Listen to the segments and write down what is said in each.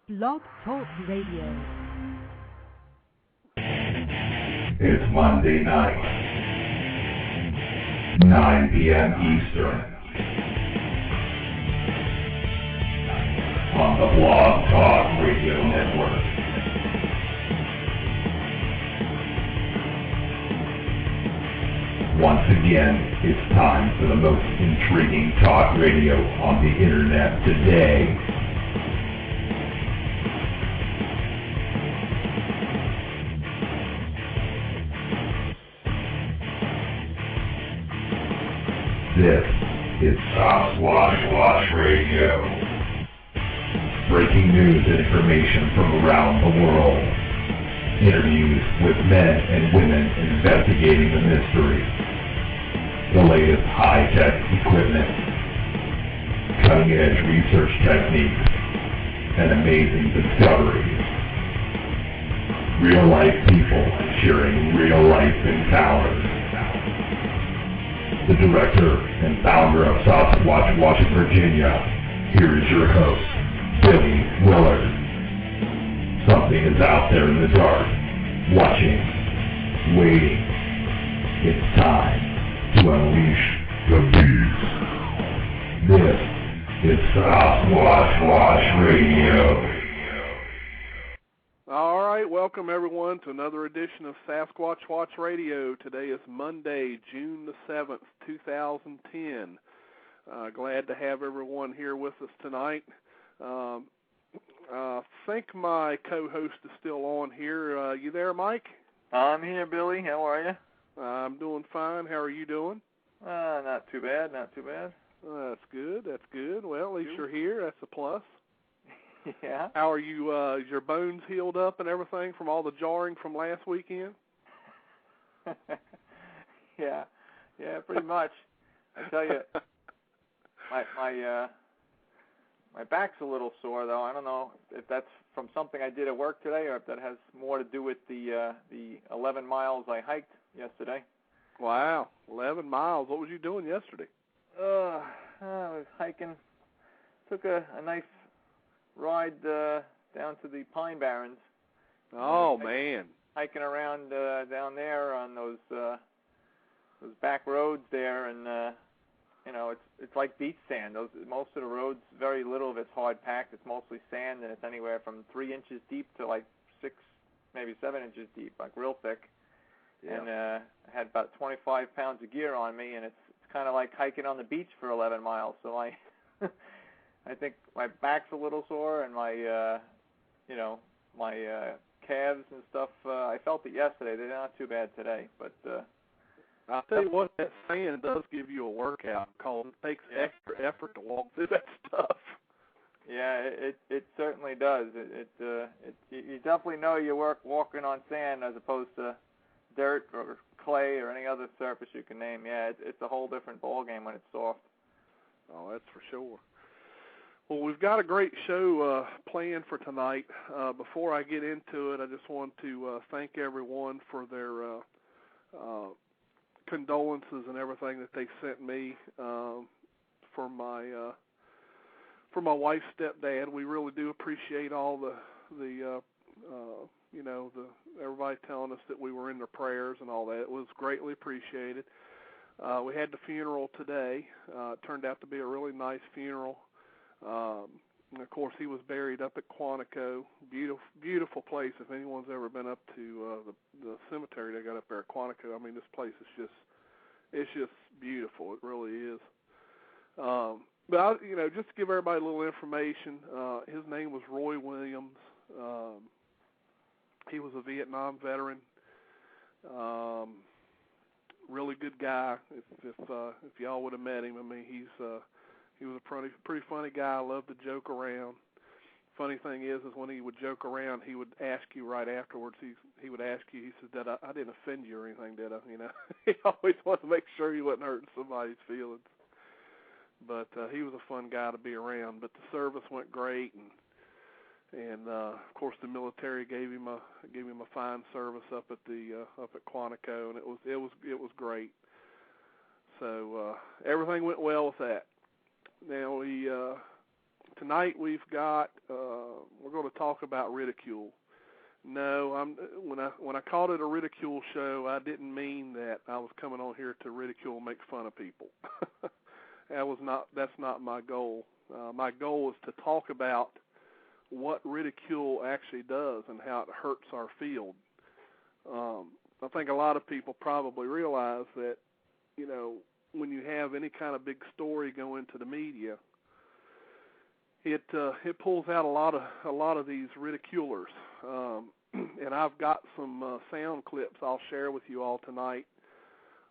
Blog Talk Radio. It's Monday night, 9 p.m. Eastern, on the Blog Talk Radio Network. Once again, it's time for the most intriguing talk radio on the internet today. This is Sasquatch Radio. Breaking news and information from around the world. Interviews with men and women investigating the mystery. The latest high-tech equipment. Cutting-edge research techniques. And amazing discoveries. Real-life people sharing real-life encounters. The director and founder of Sasquatch Watch Virginia, here is your host, Billy Willard. Something is out there in the dark, watching, waiting. It's time to unleash the beast. This is Sasquatch Watch Radio. All right, welcome everyone to another edition of Sasquatch Watch Radio. Today is Monday, June the 7th, 2010. Glad to have everyone here with us tonight. I think my co-host is still on here. You there, Mike? I'm here, Billy. How are you? I'm doing fine. How are you doing? Not too bad, not too bad. That's good. Well, at least you're here. That's a plus. Yeah. How are you? Is your bones healed up and everything from all the jarring from last weekend? Yeah, pretty much. I tell you, my back's a little sore though. I don't know if that's from something I did at work today, or if that has more to do with the 11 miles I hiked yesterday. Wow, 11 miles. What was you doing yesterday? I was hiking. Took a nice ride down to the Pine Barrens. Oh, man. Hiking around down there on those back roads there, and it's like beach sand. Most of the roads, very little of it's hard packed. It's mostly sand, and it's anywhere from 3 inches deep to like 6, maybe 7 inches deep, like real thick. Yeah. And I had about 25 pounds of gear on me, and it's kind of like hiking on the beach for 11 miles. So I think my back's a little sore, and my calves and stuff. I felt it yesterday. They're not too bad today, but I'll tell you what, that sand does give you a workout, because it takes extra effort to walk through that stuff. Yeah, it certainly does. You definitely know you're walking on sand as opposed to dirt or clay or any other surface you can name. Yeah, it's a whole different ballgame when it's soft. Oh, that's for sure. Well, we've got a great show planned for tonight. Before I get into it, I just want to thank everyone for their condolences and everything that they sent me for my wife's stepdad. We really do appreciate all the everybody telling us that we were in their prayers and all that. It was greatly appreciated. We had the funeral today. It turned out to be a really nice funeral. And of course, he was buried up at Quantico. Beautiful place. If anyone's ever been up to the cemetery they got up there at Quantico, I mean, this place is just beautiful. It really is. But just to give everybody a little information, his name was Roy Williams. He was a Vietnam veteran. Really good guy. If y'all would have met him, I mean, he was a pretty funny guy. Loved to joke around. Funny thing is when he would joke around, he would ask you right afterwards. He would ask you. He said, "I didn't offend you or anything, did I?" He always wanted to make sure he wasn't hurting somebody's feelings. But he was a fun guy to be around. But the service went great, and of course the military gave him a fine service up at Quantico, and it was great. So everything went well with that. Now tonight we've got we're going to talk about ridicule. No, when I called it a ridicule show, I didn't mean that I was coming on here to ridicule and make fun of people. That's not my goal. My goal is to talk about what ridicule actually does and how it hurts our field. I think a lot of people probably realize that, when you have any kind of big story go into the media, it pulls out a lot of these ridiculers. And I've got some sound clips I'll share with you all tonight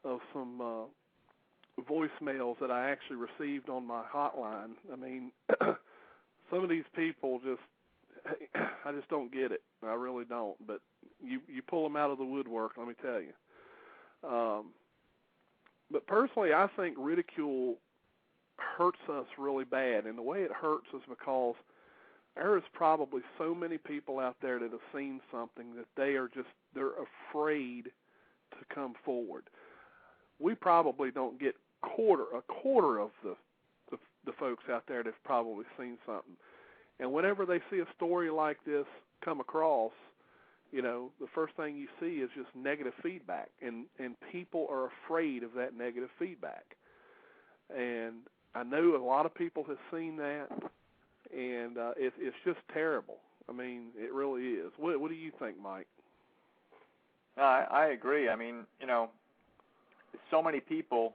of some voicemails that I actually received on my hotline. I mean, some of these people I just don't get it. I really don't. But you pull them out of the woodwork, let me tell you. But personally, I think ridicule hurts us really bad. And the way it hurts is because there is probably so many people out there that have seen something that they're afraid to come forward. We probably don't get a quarter of the folks out there that have probably seen something. And whenever they see a story like this come across, the first thing you see is just negative feedback, and people are afraid of that negative feedback. And I know a lot of people have seen that. And it's just terrible. I mean, it really is. What do you think, Mike? I agree. I mean, so many people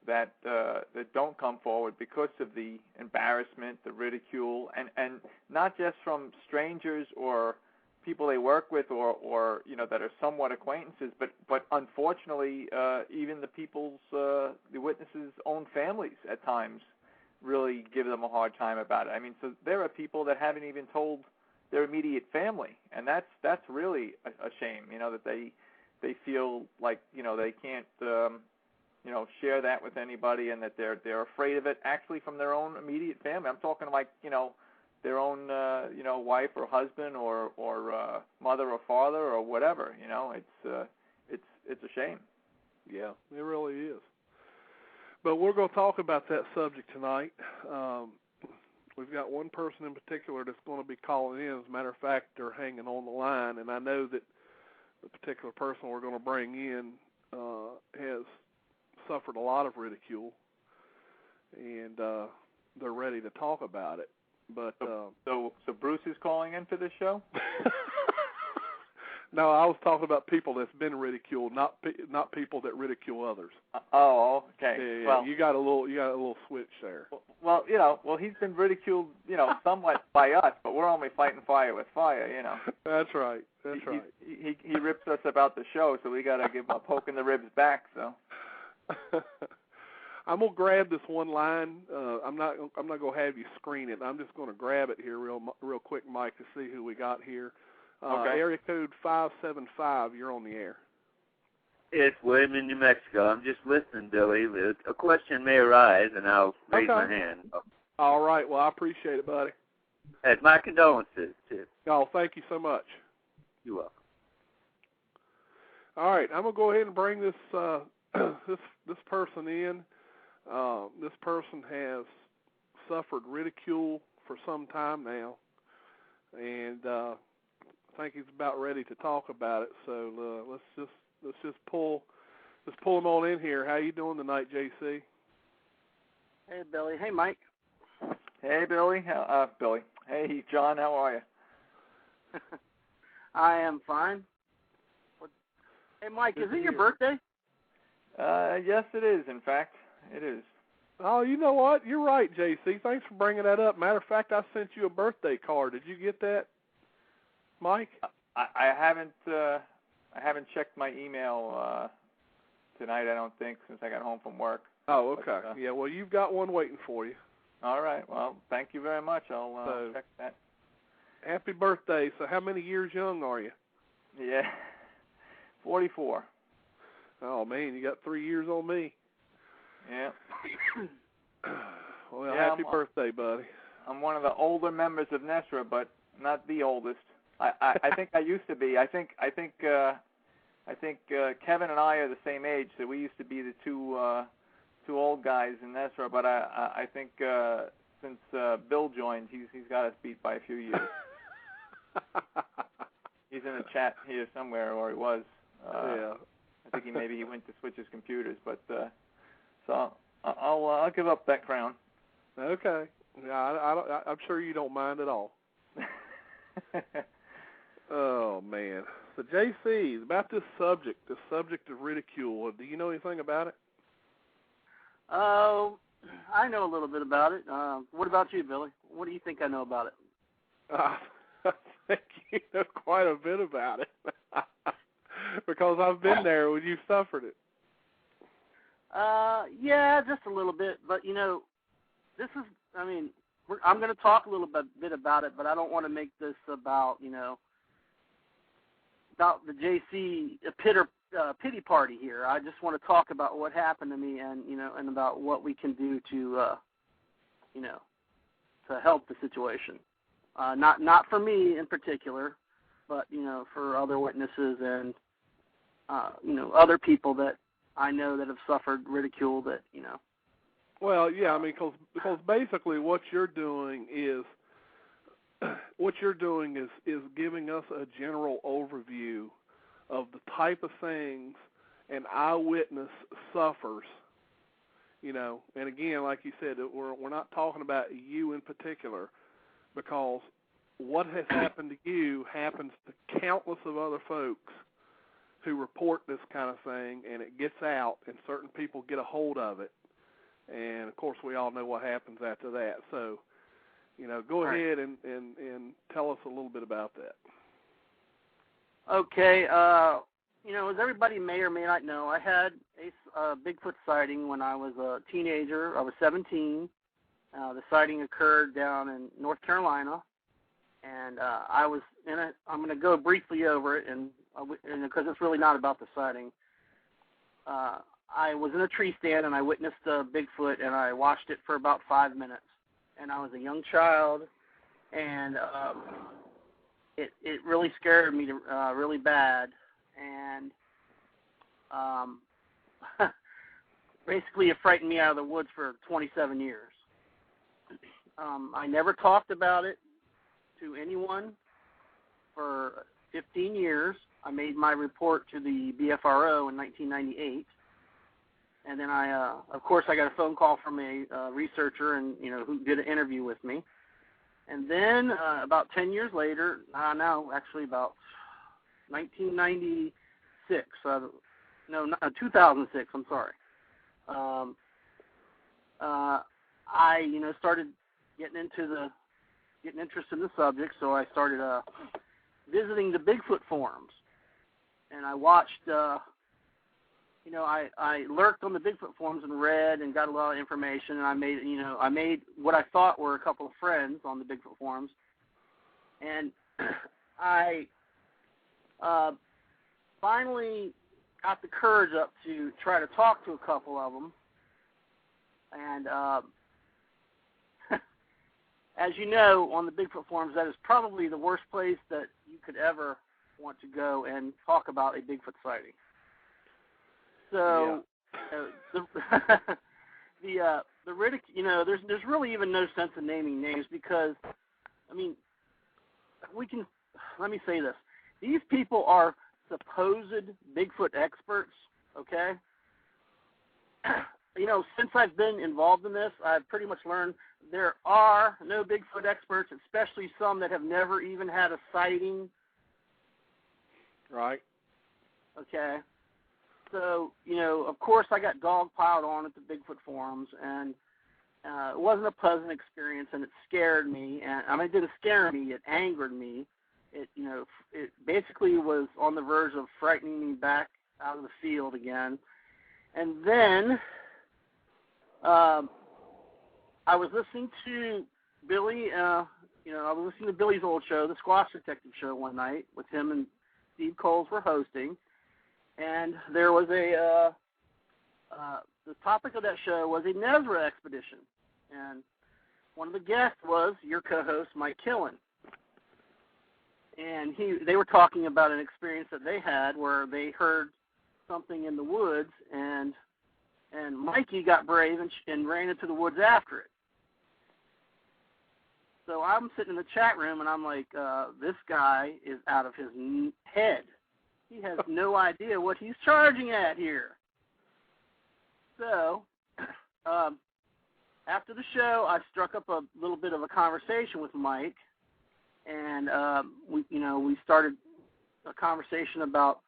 that don't come forward because of the embarrassment, the ridicule, and not just from strangers or people they work with or that are somewhat acquaintances, but unfortunately, even the witnesses' own families at times really give them a hard time about it. I mean, so there are people that haven't even told their immediate family, and that's really a shame. That they feel like they can't share that with anybody, and that they're afraid of it actually from their own immediate family. I'm talking like their own wife or husband or mother or father or whatever. It's a shame. Yeah, it really is. But we're going to talk about that subject tonight. We've got one person in particular that's going to be calling in. As a matter of fact, they're hanging on the line, and I know that the particular person we're going to bring in has suffered a lot of ridicule, and they're ready to talk about it. But so Bruce is calling in for this show? No, I was talking about people that's been ridiculed, not people that ridicule others. Oh, okay. Yeah, well, you got a little switch there. Well, he's been ridiculed, somewhat by us, but we're only fighting fire with fire, That's right. That's right. He rips us about the show, so we got to give him a poke in the ribs back. So I'm gonna grab this one line. I'm not gonna have you screen it. I'm just gonna grab it here real quick, Mike, to see who we got here. Okay. Area code 575. You're on the air. It's William in New Mexico. I'm just listening, Billy. A question may arise, and I'll raise my hand. All right. Well, I appreciate it, buddy. And my condolences, too. Oh, thank you so much. You're welcome. All right. I'm going to go ahead and bring this this person in. This person has suffered ridicule for some time now, and I think he's about ready to talk about it. So let's just pull him on in here. How you doing tonight, JC? Hey, Billy. Hey, Mike. Hey, Billy. Billy. Hey, John. How are you? I am fine. Hey, Mike, is it your birthday? Yes, it is. In fact, it is. Oh, you know what? You're right, JC. Thanks for bringing that up. Matter of fact, I sent you a birthday card. Did you get that, Mike? I haven't checked my email tonight, I don't think, since I got home from work. Oh, okay. But, yeah, well, you've got one waiting for you. All right. Well, thank you very much. I'll check that. Happy birthday. So how many years young are you? Yeah, 44. Oh, man, you got 3 years on me. Yeah. Well, yeah, happy birthday, buddy. I'm one of the older members of NESRA, but not the oldest. I think I used to be. I think Kevin and I are the same age, so we used to be the two old guys in NESRA. But I think since Bill joined, he's got us beat by a few years. He's in the chat here somewhere, or he was. Yeah. I think he went to switch his computers, but so I'll give up that crown. Okay. Yeah, I'm sure you don't mind at all. Oh man. So JC, about this subject of ridicule. Do you know anything about it? Oh, I know a little bit about it. What about you, Billy? What do you think I know about it? I think you know quite a bit about it because I've been there when you suffered it. Yeah, just a little bit. But, this is, I'm going to talk a little bit about it, but I don't want to make this about, about the JC pity party here. I just want to talk about what happened to me and, and about what we can do to, to help the situation. Not for me in particular, but, for other witnesses and, other people that I know that have suffered ridicule that, Well, yeah, because basically what you're doing is giving us a general overview of the type of things an eyewitness suffers, and again, like you said, we're not talking about you in particular, because what has happened to you happens to countless of other folks who report this kind of thing, and it gets out, and certain people get a hold of it, and of course we all know what happens after that. So, go ahead and tell us a little bit about that. Okay, as everybody may or may not know, I had a Bigfoot sighting when I was a teenager. I was 17. The sighting occurred down in North Carolina, and I was in it. I'm going to go briefly over it, and because it's really not about the sighting. I was in a tree stand, and I witnessed a Bigfoot, and I watched it for about 5 minutes. And I was a young child, and it really scared me really bad. And basically it frightened me out of the woods for 27 years. I never talked about it to anyone for 15 years. I made my report to the BFRO in 1998. And then of course, I got a phone call from a researcher and, who did an interview with me. And then about 10 years later, actually about 1996, 2006, I'm sorry. I, started getting interest in the subject, so I started visiting the Bigfoot forums. And I watched, I lurked on the Bigfoot forums and read and got a lot of information, and I made what I thought were a couple of friends on the Bigfoot forums. And I finally got the courage up to try to talk to a couple of them. And as you know, on the Bigfoot forums, that is probably the worst place that you could ever want to go and talk about a Bigfoot sighting. So, yeah. the ridicule, there's really even no sense in naming names because, let me say this. These people are supposed Bigfoot experts, okay? Since I've been involved in this, I've pretty much learned there are no Bigfoot experts, especially some that have never even had a sighting. Right. Okay. So, of course I got dogpiled on at the Bigfoot forums, and it wasn't a pleasant experience, and it scared me. And it didn't scare me, it angered me. It basically was on the verge of frightening me back out of the field again. And then I was listening to Billy, I was listening to Billy's old show, the Squash Detective Show, one night with him and Steve Coles were hosting. And there was the topic of that show was a Nezra expedition. And one of the guests was your co-host, Mike Killen. And they were talking about an experience that they had where they heard something in the woods, and Mikey got brave and ran into the woods after it. So I'm sitting in the chat room, and I'm like, this guy is out of his head. He has no idea what he's charging at here. So after the show, I struck up a little bit of a conversation with Mike, and we started a conversation about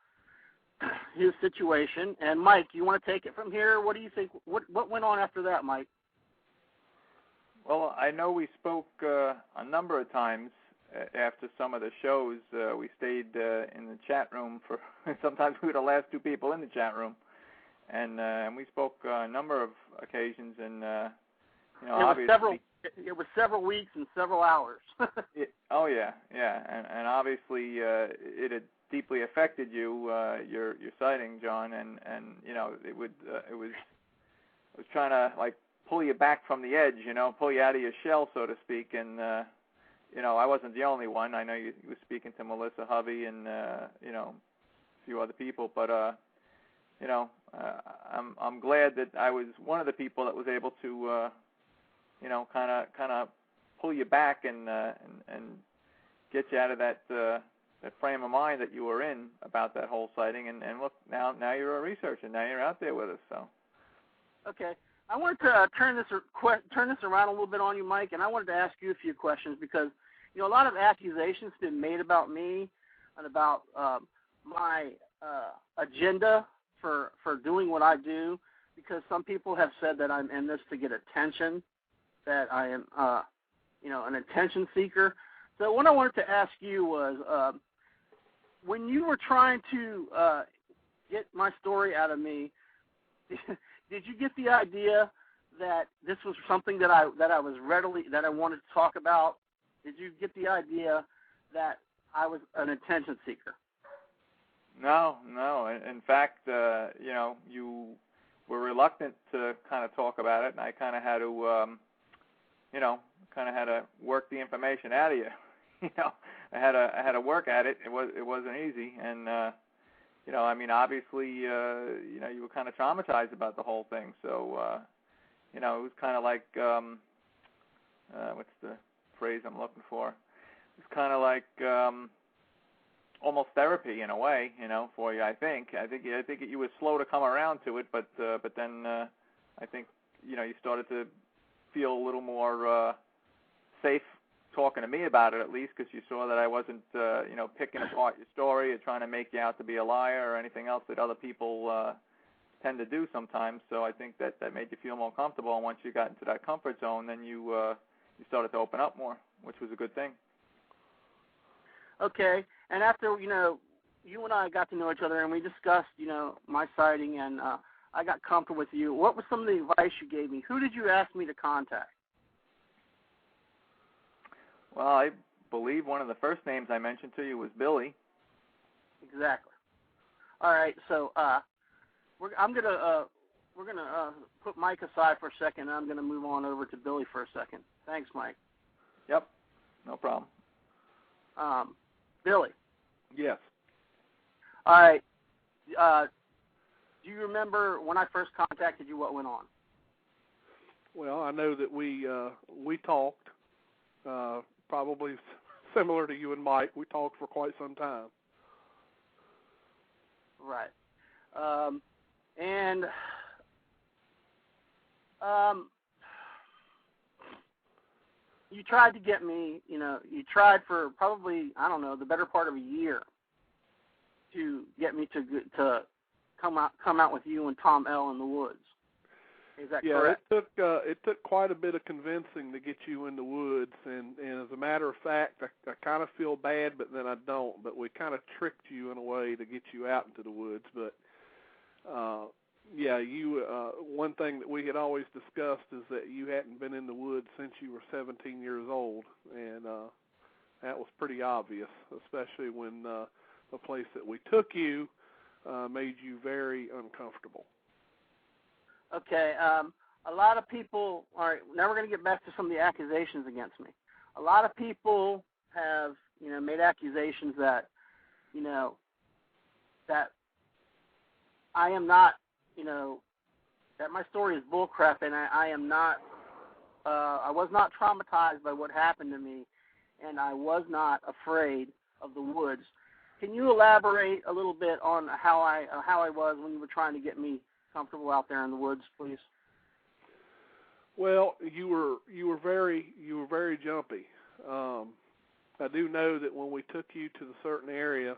his situation. And Mike, you want to take it from here? What do you think? What went on after that, Mike? Well, I know we spoke a number of times after some of the shows. We stayed in the chat room for sometimes we were the last two people in the chat room, and we spoke a number of occasions. And obviously it was several weeks and several hours. And obviously it had deeply affected you, your sighting, John, and it was trying to like pull you back from the edge, pull you out of your shell, so to speak. And I wasn't the only one. I know you were speaking to Melissa Hovey and a few other people, but I'm glad that I was one of the people that was able to kind of pull you back and get you out of that frame of mind that you were in about that whole sighting. And look, now you're a researcher. Now you're out there with us. So. Okay. I wanted to turn this around a little bit on you, Mike, and I wanted to ask you a few questions because, a lot of accusations have been made about me and about my agenda for doing what I do, because some people have said that I'm in this to get attention, that I am, an attention seeker. So what I wanted to ask you was, when you were trying to get my story out of me, did you get the idea that this was something that I wanted to talk about? Did you get the idea that I was an attention seeker? No. In fact, you were reluctant to kind of talk about it, and I kind of had to, work the information out of you. I had to work at it. It wasn't easy, and obviously, you were kind of traumatized about the whole thing. So, it was kind of like, what's the phrase I'm looking for? It's kind of like almost therapy in a way, for you. I think you were slow to come around to it, but then I think you started to feel a little more safe talking to me about it, at least, because you saw that I wasn't, picking apart your story or trying to make you out to be a liar or anything else that other people tend to do sometimes. So I think that made you feel more comfortable. And once you got into that comfort zone, then you started to open up more, which was a good thing. Okay. And after, you and I got to know each other and we discussed, my sighting, and I got comfortable with you. What was some of the advice you gave me? Who did you ask me to contact? Well, I believe one of the first names I mentioned to you was Billy. Exactly. All right, so we're gonna put Mike aside for a second, and I'm gonna move on over to Billy for a second. Thanks, Mike. Yep, no problem. Billy. Yes. All right. Do you remember when I first contacted you? What went on? Well, I know that we talked. Probably similar to you and Mike. We talked for quite some time. Right. You tried to get me, you tried for probably, the better part of a year to get me to come out with you and Tom L. in the woods. Is that correct? It took quite a bit of convincing to get you in the woods, and as a matter of fact, I kind of feel bad, but then I don't. But we kind of tricked you in a way to get you out into the woods. But you. One thing that we had always discussed is that you hadn't been in the woods since you were 17 years old, and that was pretty obvious, especially when the place that we took you made you very uncomfortable. Okay, a lot of people, all right, now we're going to get back to some of the accusations against me. A lot of people have, made accusations that, that I am not, that my story is bullcrap and I am not I was not traumatized by what happened to me, and I was not afraid of the woods. Can you elaborate a little bit on how I was when you were trying to get me comfortable out there in the woods, please? Well, you were very jumpy. I do know that when we took you to the certain area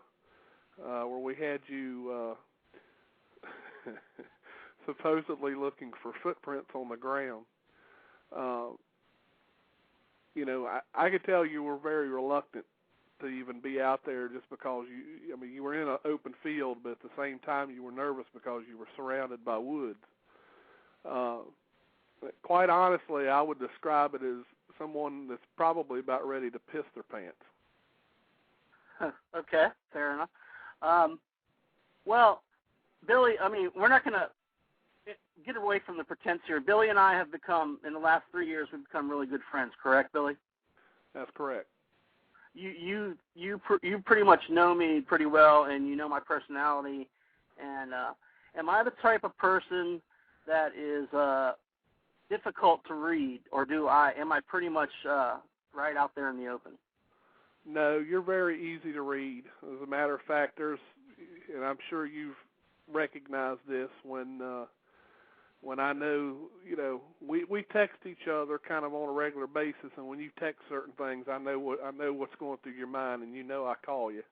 where we had you supposedly looking for footprints on the ground, I could tell you were very reluctant to even be out there just because you were in an open field, but at the same time you were nervous because you were surrounded by woods. Quite honestly, I would describe it as someone that's probably about ready to piss their pants. Okay, fair enough. Well, Billy, we're not going to get away from the pretense here. Billy and I have become, in the last 3 years, we've become really good friends, correct, Billy? That's correct. You pretty much know me pretty well, and you know my personality. And am I the type of person that is difficult to read, or am I pretty much right out there in the open? No, you're very easy to read. As a matter of fact, and I'm sure you've recognized this when I know, we text each other kind of on a regular basis, and when you text certain things, I know what's going through your mind, and I call you.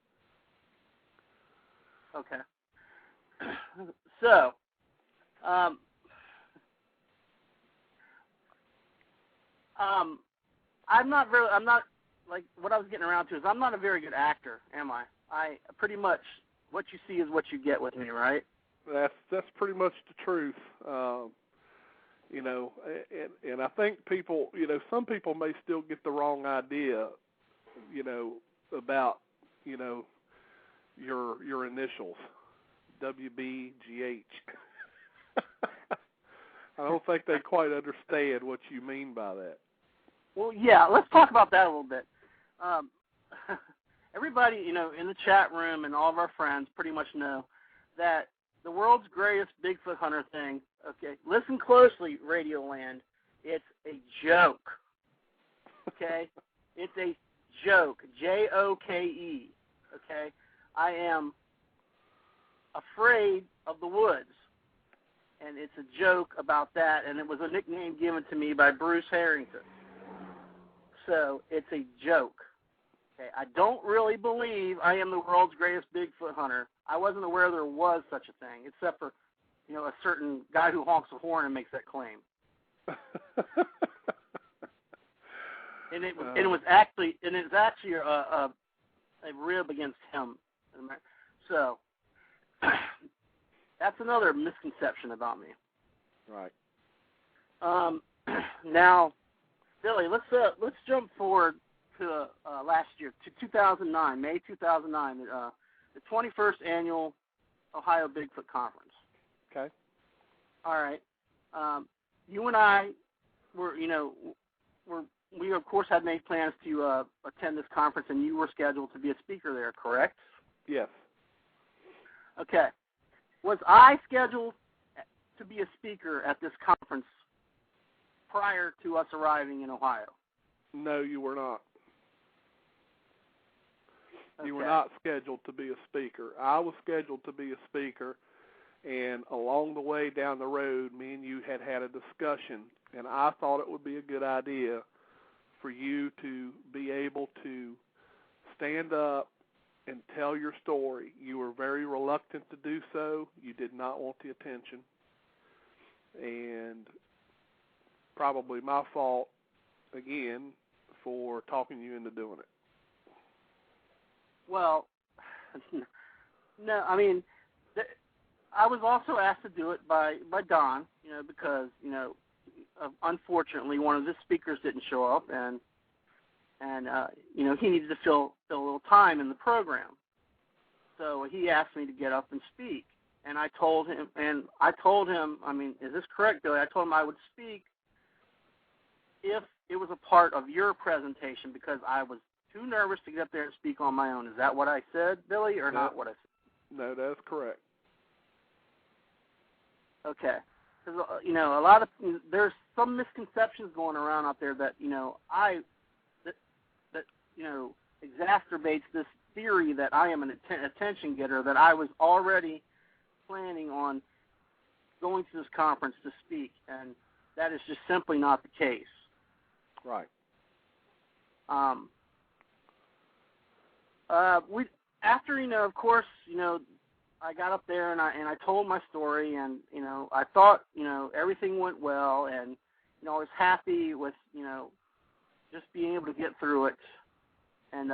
Okay. So, I'm not like what I was getting around to is I'm not a very good actor, am I? I pretty much what you see is what you get with me, right? That's pretty much the truth. And I think people, some people may still get the wrong idea, about, your initials, WBGH. I don't think they quite understand what you mean by that. Well, yeah, let's talk about that a little bit. Everybody, in the chat room and all of our friends pretty much know that the world's greatest Bigfoot hunter thing, okay, listen closely, Radio Land, it's a joke, okay? It's a joke, Joke, okay? I am afraid of the woods, and it's a joke about that, and it was a nickname given to me by Bruce Harrington. So it's a joke. Okay, I don't really believe I am the world's greatest Bigfoot hunter. I wasn't aware there was such a thing, except for, a certain guy who honks a horn and makes that claim. and it was actually a rib against him. So that's another misconception about me. Right. Now, Billy, let's jump forward to last year, to 2009, May 2009, the 21st annual Ohio Bigfoot Conference. Okay. All right. You and I we of course had made plans to attend this conference, and you were scheduled to be a speaker there, correct? Yes. Okay. Was I scheduled to be a speaker at this conference prior to us arriving in Ohio? No, you were not. Okay. You were not scheduled to be a speaker. I was scheduled to be a speaker, and along the way down the road, me and you had a discussion, and I thought it would be a good idea for you to be able to stand up and tell your story. You were very reluctant to do so. You did not want the attention, and probably my fault, again, for talking you into doing it. Well, no, I was also asked to do it by Don, because, unfortunately one of the speakers didn't show up, and he needed to fill a little time in the program. So he asked me to get up and speak, and I told him, is this correct, Billy? I told him I would speak if it was a part of your presentation, because I was too nervous to get up there and speak on my own. Is that what I said, Billy, or not what I said? No, that's correct. Okay. because a lot of there's some misconceptions going around out there that that exacerbates this theory that I am an attention getter, that I was already planning on going to this conference to speak, and that is just simply not the case. Right. Of course, I got up there and I told my story, and I thought everything went well, and I was happy with just being able to get through it, and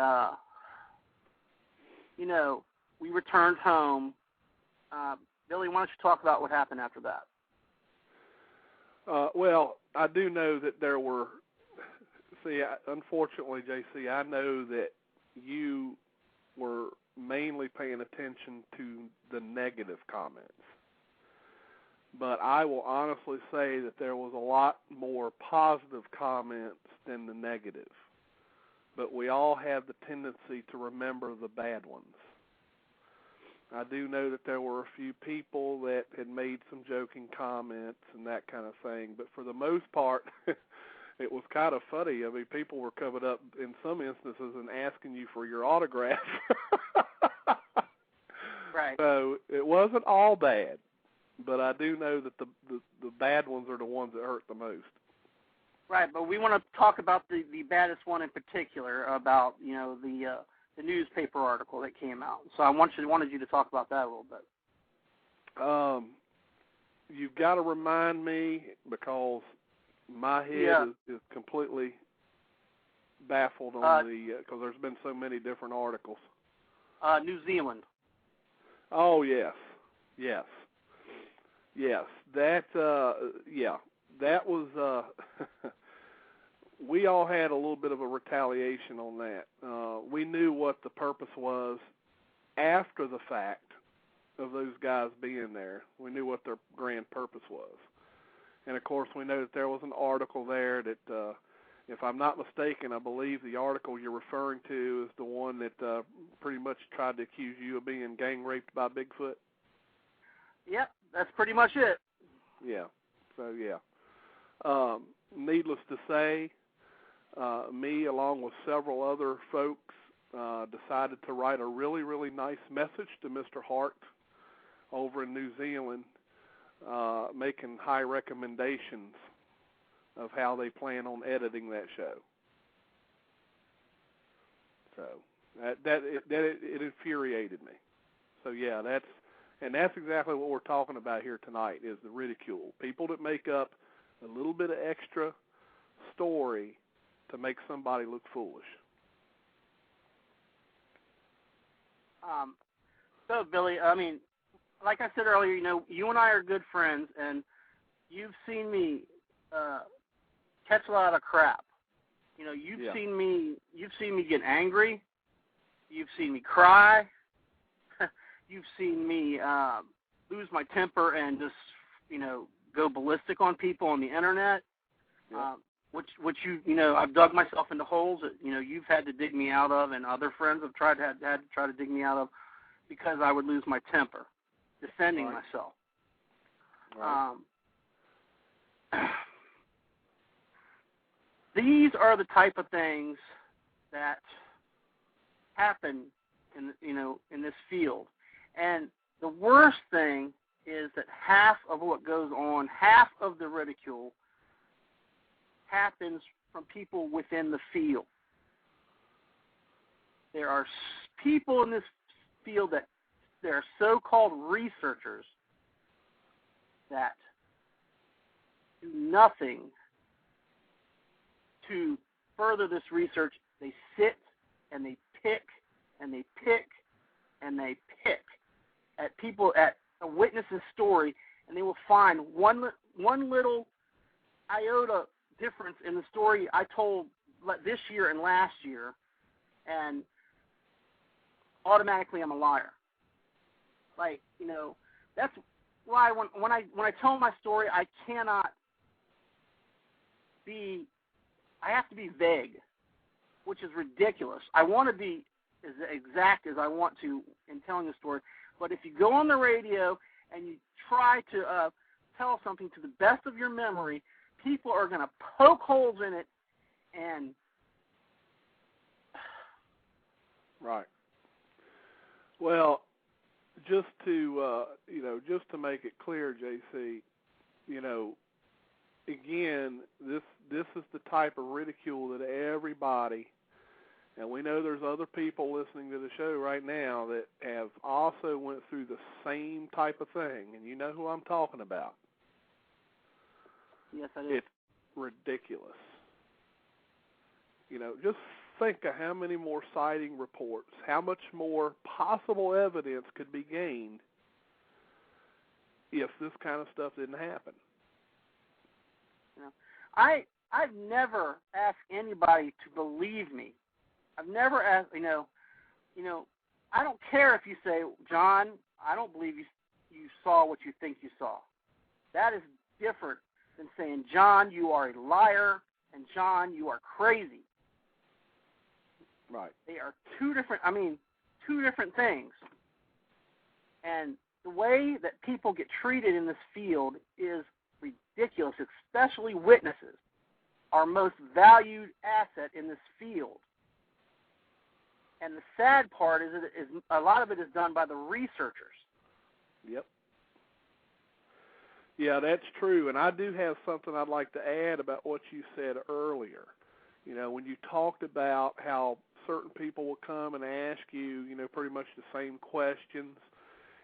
we returned home. Billy, why don't you talk about what happened after that? Well, I do know that there were. Unfortunately, JC, I know that you were mainly paying attention to the negative comments. But I will honestly say that there was a lot more positive comments than the negative. But we all have the tendency to remember the bad ones. I do know that there were a few people that had made some joking comments and that kind of thing. But for the most part, it was kind of funny. I mean, people were coming up in some instances and asking you for your autograph. Right. So it wasn't all bad, but I do know that the bad ones are the ones that hurt the most. Right, but we want to talk about the baddest one in particular, about the newspaper article that came out. So I wanted you to talk about that a little bit. You've got to remind me, because my head is completely baffled on because there's been so many different articles. New Zealand. Oh, yes. That was, we all had a little bit of a retaliation on that. We knew what the purpose was after the fact of those guys being there. We knew what their grand purpose was. And, of course, we know that there was an article there that, if I'm not mistaken, I believe the article you're referring to is the one that pretty much tried to accuse you of being gang raped by Bigfoot. Yep, that's pretty much it. Yeah. So, yeah. Needless to say, me, along with several other folks, decided to write a really, really nice message to Mr. Hart over in New Zealand, making high recommendations of how they plan on editing that show. So it infuriated me. So yeah, that's exactly what we're talking about here tonight, is the ridicule. People that make up a little bit of extra story to make somebody look foolish. So Billy, I mean, like I said earlier, you and I are good friends, and you've seen me catch a lot of crap. You've seen me get angry. You've seen me cry. You've seen me lose my temper and just, go ballistic on people on the internet. Yeah. Which I've dug myself into holes that you've had to dig me out of, and other friends have had to try to dig me out of, because I would lose my temper defending myself. Right. These are the type of things that happen in this field, and the worst thing is that half of what goes on, half of the ridicule, happens from people within the field. There are people in this field that they're so-called researchers that do nothing to further this research. They sit and they pick and they pick and they pick at people, at a witness's story, and they will find one little iota difference in the story I told this year and last year, and automatically I'm a liar. That's why when I tell my story, I have to be vague, which is ridiculous. I want to be as exact as I want to in telling the story, but if you go on the radio and you try to tell something to the best of your memory, people are going to poke holes in it and... Right. Well, just to make it clear, JC, again, this is the type of ridicule that everybody, and we know there's other people listening to the show right now that have also went through the same type of thing, and you know who I'm talking about. Yes, I do. It's ridiculous. Just think of how many more sighting reports, how much more possible evidence could be gained if this kind of stuff didn't happen. I've never asked anybody to believe me. I've never asked, I don't care if you say, John, I don't believe you saw what you think you saw. That is different than saying, John, you are a liar, and John, you are crazy. Right. They are two different things. And the way that people get treated in this field is ridiculous, especially witnesses, our most valued asset in this field. And the sad part is a lot of it is done by the researchers. Yep. Yeah, that's true. And I do have something I'd like to add about what you said earlier. When you talked about how certain people will come and ask you, pretty much the same questions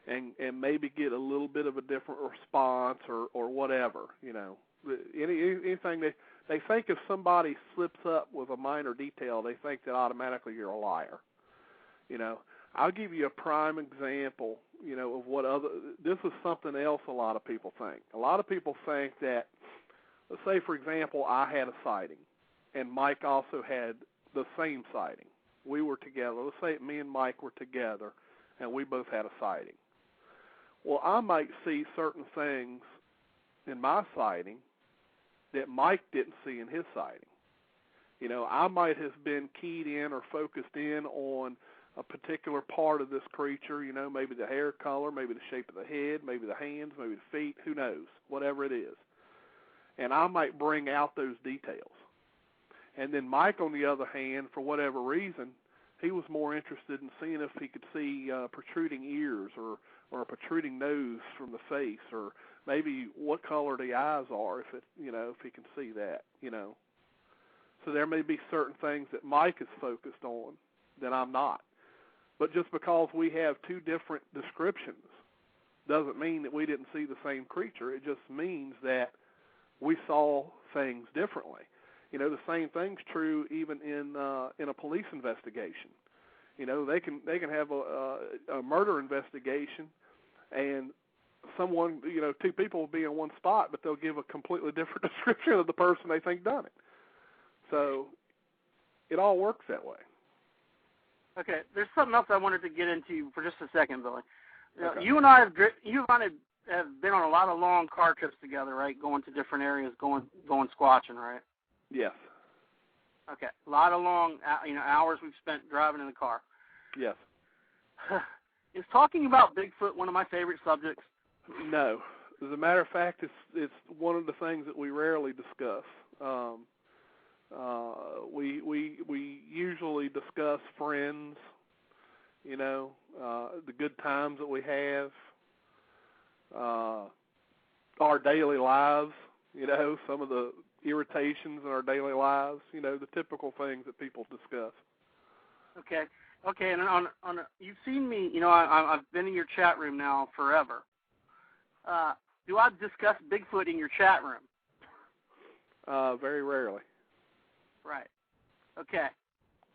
and maybe get a little bit of a different response or whatever, anything they think if somebody slips up with a minor detail, they think that automatically you're a liar. I'll give you a prime example, of this is something else a lot of people think. A lot of people think that, let's say, for example, I had a sighting, and Mike also had the same sighting. We were together. Let's say me and Mike were together, and we both had a sighting. Well, I might see certain things in my sighting that Mike didn't see in his sighting. I might have been keyed in or focused in on a particular part of this creature, maybe the hair color, maybe the shape of the head, maybe the hands, maybe the feet, who knows, whatever it is. And I might bring out those details. And then Mike, on the other hand, for whatever reason, he was more interested in seeing if he could see protruding ears or a protruding nose from the face, or maybe what color the eyes are, if he can see that, So there may be certain things that Mike is focused on that I'm not. But just because we have two different descriptions doesn't mean that we didn't see the same creature. It just means that we saw things differently. The same thing's true even in a police investigation. They can have a murder investigation, and someone, two people will be in one spot, but they'll give a completely different description of the person they think done it. So it all works that way. Okay, there's something else I wanted to get into for just a second, Billy. Okay. You and I have been on a lot of long car trips together, right? Going to different areas, going squatching, right? Yes. Okay, a lot of long, hours we've spent driving in the car. Yes. Is talking about Bigfoot one of my favorite subjects? No. As a matter of fact, it's one of the things that we rarely discuss. We usually discuss friends, the good times that we have, our daily lives, some of the irritations in our daily lives, the typical things that people discuss. Okay, and you've seen me, I've been in your chat room now forever. Do I discuss Bigfoot in your chat room? Very rarely. Right. Okay.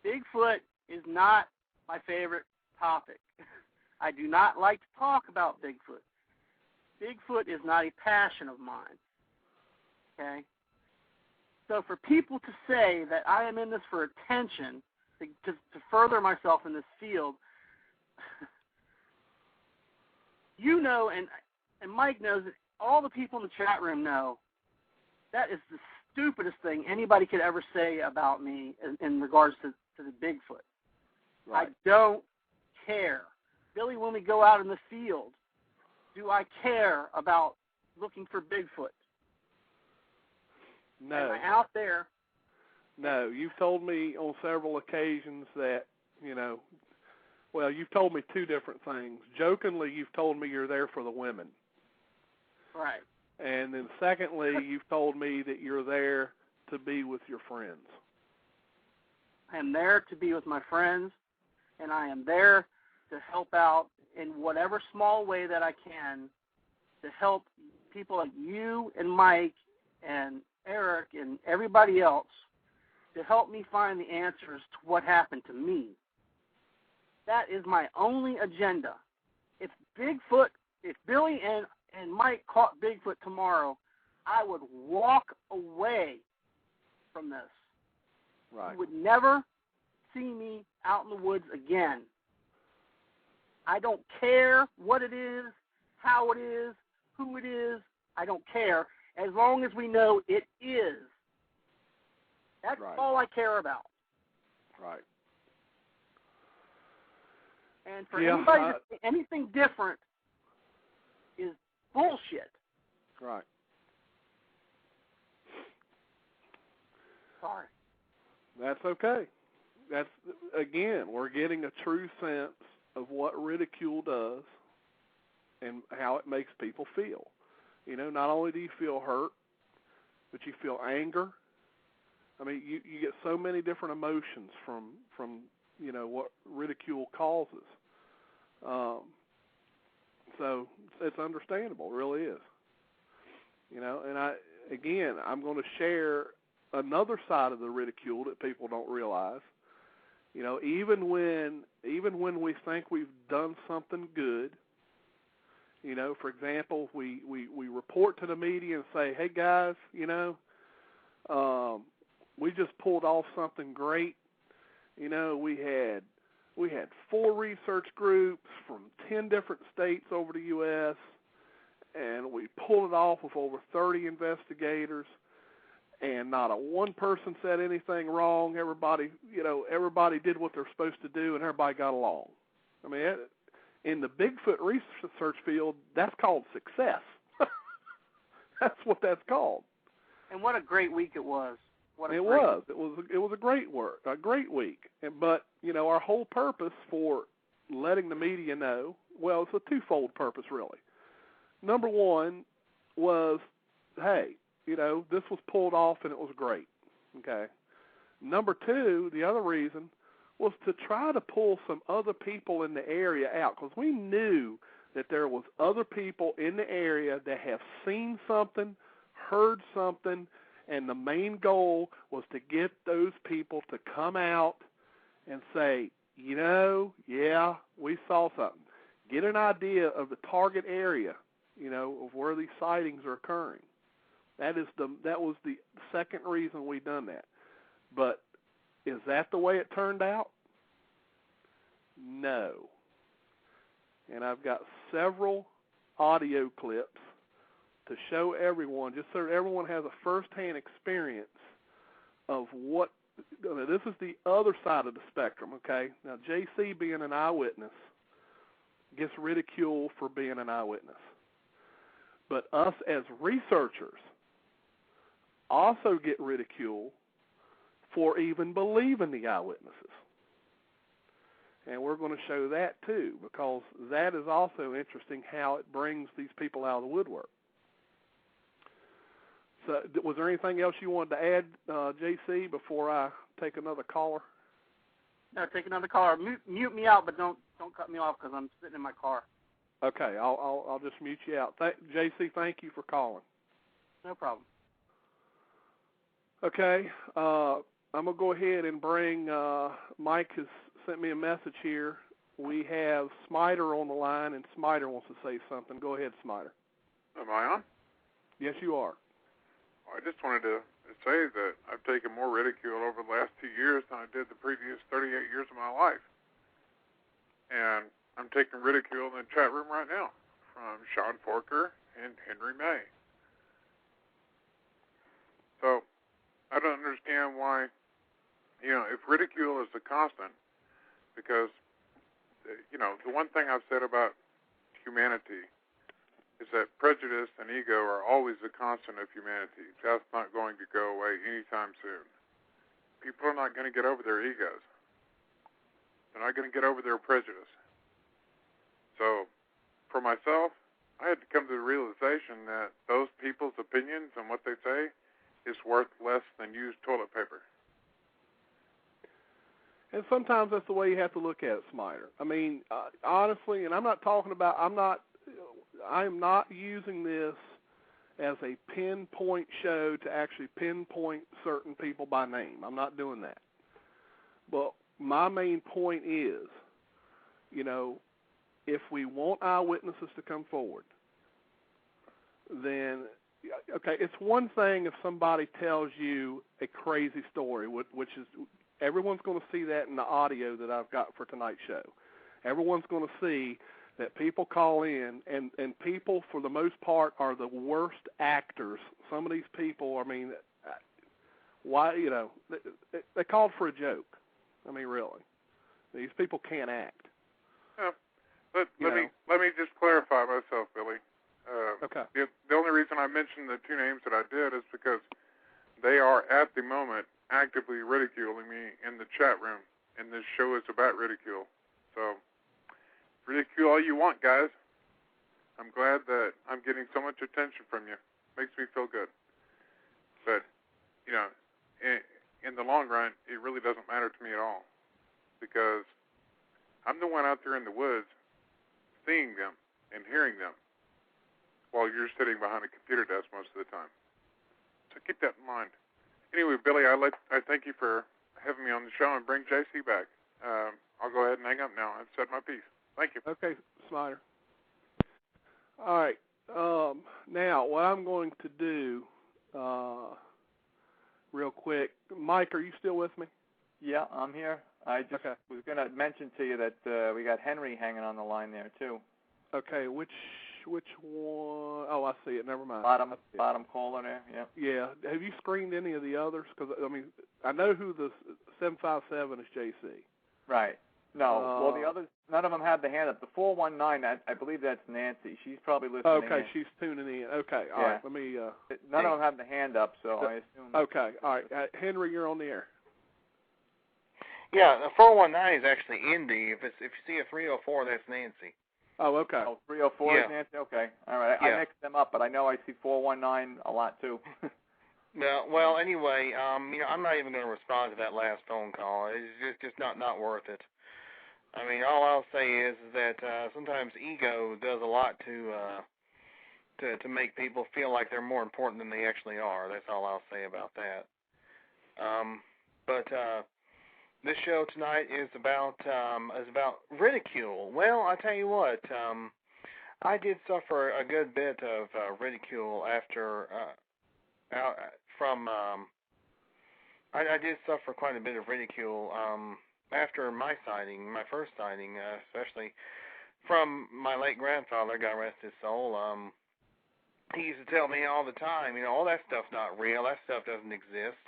Bigfoot is not my favorite topic. I do not like to talk about Bigfoot. Bigfoot is not a passion of mine. Okay? So for people to say that I am in this for attention, to further myself in this field, and Mike knows it, all the people in the chat room know, that is the stupidest thing anybody could ever say about me in regards to the Bigfoot. Right. I don't care. Billy, when we go out in the field, do I care about looking for Bigfoot. No. Am I out there? No, you've told me on several occasions that, well, you've told me two different things. Jokingly, you've told me you're there for the women. Right. And then secondly, you've told me that you're there to be with your friends. I am there to be with my friends, and I am there to help out in whatever small way that I can to help people like you and Mike and Eric and everybody else to help me find the answers to what happened to me. That is my only agenda. If Billy and Mike caught Bigfoot tomorrow, I would walk away from this. Right. You would never see me out in the woods again. I don't care what it is, how it is, who it is. I don't care as long as we know it is. That's right. all I care about. Right. And for anybody to say anything different is bullshit. Right. Sorry. That's okay. That's, again, we're getting a true sense of what ridicule does and how it makes people feel. Not only do you feel hurt, but you feel anger. I mean, you get so many different emotions from what ridicule causes. So it's understandable, it really is. And I'm going to share another side of the ridicule that people don't realize. Even when we think we've done something good, for example, we report to the media and say, hey guys, we just pulled off something great. We had 4 research groups from 10 different states over the U.S., and we pulled it off with over 30 investigators, and not a one person said anything wrong. Everybody did what they're supposed to do, and everybody got along. I mean, in the Bigfoot research field, that's called success. That's what that's called. And what a great week it was. It was a great week. But our whole purpose for letting the media know, well, it's a twofold purpose really. Number one was, hey, this was pulled off and it was great. Okay. Number two, the other reason was to try to pull some other people in the area out, because we knew that there was other people in the area that have seen something, heard something, and the main goal was to get those people to come out and say, yeah, we saw something. Get an idea of the target area, of where these sightings are occurring. That was the second reason we done that. But is that the way it turned out? No. And I've got several audio clips to show everyone, just so everyone has a first-hand experience of what, this is the other side of the spectrum, okay? Now, JC being an eyewitness gets ridiculed for being an eyewitness. But us as researchers also get ridiculed for even believing the eyewitnesses. And we're going to show that too, because that is also interesting how it brings these people out of the woodwork. So was there anything else you wanted to add, JC, before I take another caller? No, take another caller. Mute me out, but don't cut me off because I'm sitting in my car. Okay, I'll just mute you out. JC, thank you for calling. No problem. Okay, I'm going to go ahead and bring, Mike has sent me a message here. We have Smiter on the line, and Smiter wants to say something. Go ahead, Smiter. Am I on? Yes, you are. I just wanted to say that I've taken more ridicule over the last 2 years than I did the previous 38 years of my life. And I'm taking ridicule in the chat room right now from Sean Forker and Henry May. So I don't understand why, if ridicule is the constant, because, the one thing I've said about humanity is that prejudice and ego are always a constant of humanity. That's not going to go away anytime soon. People are not going to get over their egos. They're not going to get over their prejudice. So, for myself, I had to come to the realization that those people's opinions and what they say is worth less than used toilet paper. And sometimes that's the way you have to look at it, Smiter. I mean, honestly, and I'm not using this as a pinpoint show to actually pinpoint certain people by name. I'm not doing that. But my main point is, you know, if we want eyewitnesses to come forward, then, okay, it's one thing if somebody tells you a crazy story, which is, everyone's going to see that in the audio that I've got for tonight's show. Everyone's going to see that people call in, and people, for the most part, are the worst actors. Some of these people, I mean, why, you know, they called for a joke. I mean, really. These people can't act. Yeah. Let me just clarify myself, Billy. Okay. The only reason I mentioned the two names that I did is because they are, at the moment, actively ridiculing me in the chat room, and this show is about ridicule. So, ridicule all you want, guys. I'm glad that I'm getting so much attention from you. Makes me feel good. But, you know, in the long run, it really doesn't matter to me at all, because I'm the one out there in the woods seeing them and hearing them while you're sitting behind a computer desk most of the time. So keep that in mind. Anyway, Billy, I thank you for having me on the show, and bring JC back. I'll go ahead and hang up now. I've said my piece. Thank you. Okay, Smiter. All right. Now, what I'm going to do, real quick, Mike, are you still with me? Yeah, I'm here. I just was going to mention to you that we got Henry hanging on the line there, too. Okay, which one? Oh, I see it. Never mind. Bottom caller there, yeah. Yeah. Have you screened any of the others? Because, I mean, I know who the 757 is, JC. Right. No, well, the others, none of them had the hand up. The 419, I believe that's Nancy. She's probably listening Okay, in. she's tuning in. Okay, all right, let me... none of them have the hand up, so I assume... Okay, all right. Henry, you're on the air. Yeah, the 419 is actually Indy. If you see a 304, that's Nancy. Oh, okay. Oh, 304 is Nancy? Okay. All right. I mixed them up, but I know I see 419 a lot, too. No, well, anyway, you know, I'm not even going to respond to that last phone call. It's just not worth it. I mean, all I'll say is that sometimes ego does a lot to make people feel like they're more important than they actually are. That's all I'll say about that. But this show tonight is about ridicule. Well, I tell you what, I did suffer a good bit of ridicule after I did suffer quite a bit of ridicule after my first sighting, especially from my late grandfather, God rest his soul. He used to tell me all the time, you know, all that stuff's not real, that stuff doesn't exist.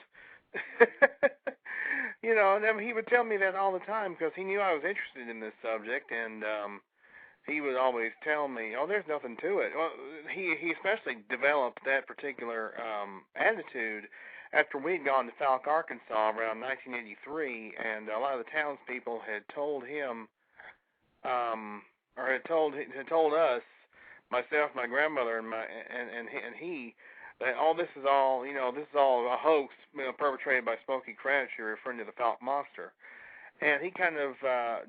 You know, and then he would tell me that all the time because he knew I was interested in this subject, and he would always tell me, oh, there's nothing to it. Well, he especially developed that particular attitude after we'd gone to Falk, Arkansas around 1983, and a lot of the townspeople had told him, or had told us, myself, my grandmother, and he, that this is all a hoax, you know, perpetrated by Smokey Crabtree, referring to the Falk Monster. And he kind of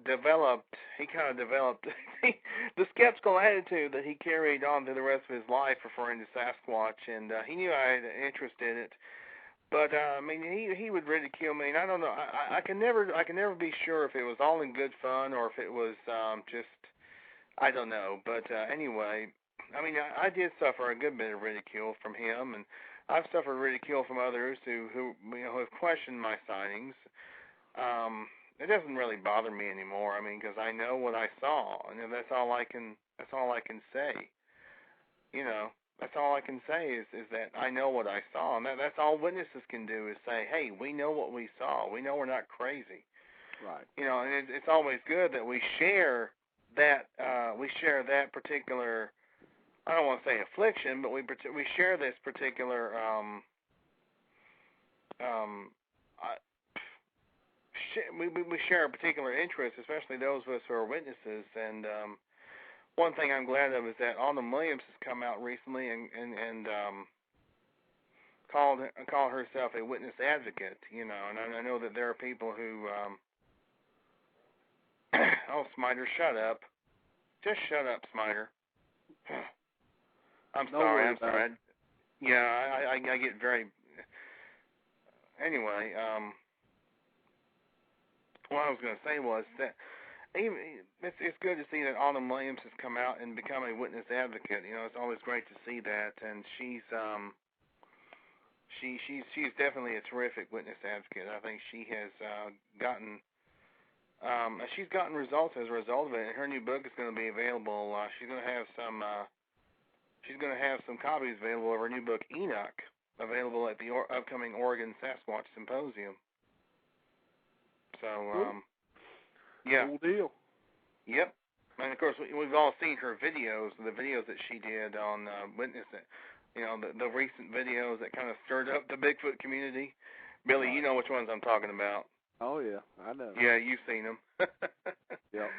developed the skeptical attitude that he carried on through the rest of his life, referring to Sasquatch, and he knew I had an interest in it. But I mean, he would ridicule me, and I don't know. I can never be sure if it was all in good fun or if it was just, I don't know. But anyway, I mean, I did suffer a good bit of ridicule from him, and I've suffered ridicule from others who you know, have questioned my sightings. It doesn't really bother me anymore. I mean, because I know what I saw, and that's all I can say. You know. That's all I can say is that I know what I saw, and that's all witnesses can do is say, hey, we know what we saw. We know we're not crazy. Right. You know, and it's always good that we share that particular I don't want to say affliction, but we share this particular we share a particular interest, especially those of us who are witnesses. And one thing I'm glad of is that Autumn Williams has come out recently and called herself a witness advocate. And I know that there are people who oh, Smiter, shut up. Just shut up, Smiter. I'm sorry. Yeah, I get very... Anyway, what I was going to say was that it's good to see that Autumn Williams has come out and become a witness advocate. It's always great to see that, and she's definitely a terrific witness advocate. I think she has gotten results as a result of it, and her new book is going to be available. She's going to have some copies available of her new book, Enoch, available at the upcoming Oregon Sasquatch Symposium. So, yeah. Cool deal. Yep. And, of course, we've all seen her videos, the videos that she did on witnessing, the recent videos that kind of stirred up the Bigfoot community. Billy, you know which ones I'm talking about. Oh, yeah, I know. Yeah, you've seen them. Yep.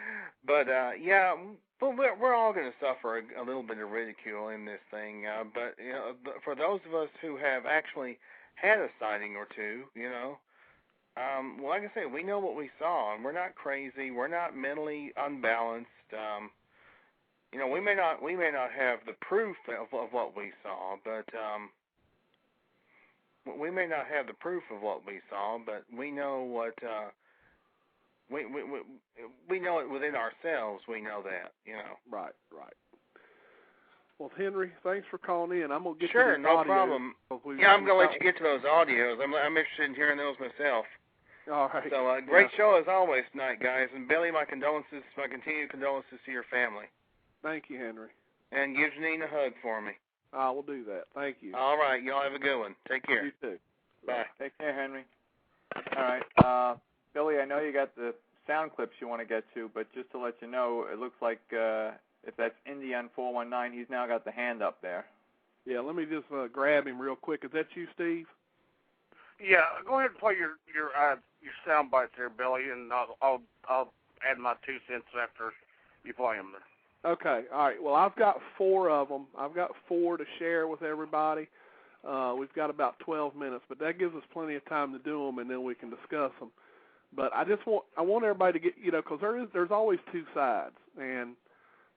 But, yeah, we're all going to suffer a little bit of ridicule in this thing. But, for those of us who have actually had a sighting or two, well, like I say, we know what we saw, and we're not crazy. We're not mentally unbalanced. We may not have the proof of what we saw, but we may not have the proof of what we saw, but we know what we know it within ourselves. We know that, Right. Well, Henry, thanks for calling in. I'm gonna get sure, to the no audio. problem. Yeah, I'm gonna let you get to those audios. I'm interested in hearing those myself. All right. So, great show as always tonight, guys. And Billy, my continued condolences to your family. Thank you, Henry. And give Janine a hug for me. I will do that. Thank you. All right. Y'all have a good one. Take care. You too. Bye. Take care, Henry. All right. Billy, I know you got the sound clips you want to get to, but just to let you know, it looks like if that's Indian 419, he's now got the hand up there. Yeah, let me just grab him real quick. Is that you, Steve? Yeah, go ahead and play your sound bites there, Billy, and I'll add my 2 cents after you play them. Okay, all right. Well, I've got 4 of them. I've got 4 to share with everybody. We've got about 12 minutes, but that gives us plenty of time to do them, and then we can discuss them. But I want everybody to get, because there's always 2 sides, and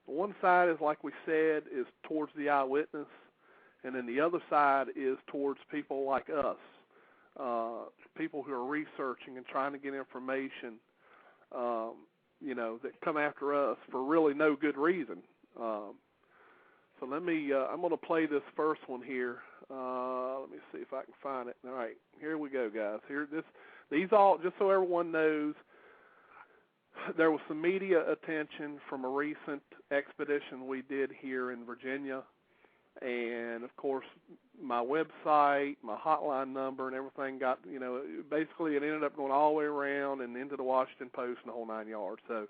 one side is, like we said, is towards the eyewitness, and then the other side is towards people like us. People who are researching and trying to get information, that come after us for really no good reason. So let me, I'm going to play this first one here. Let me see if I can find it. All right, here we go, guys. These all, just so everyone knows, there was some media attention from a recent expedition we did here in Virginia. And, of course, my website, my hotline number, and everything got, basically it ended up going all the way around and into the Washington Post and the whole 9 yards. So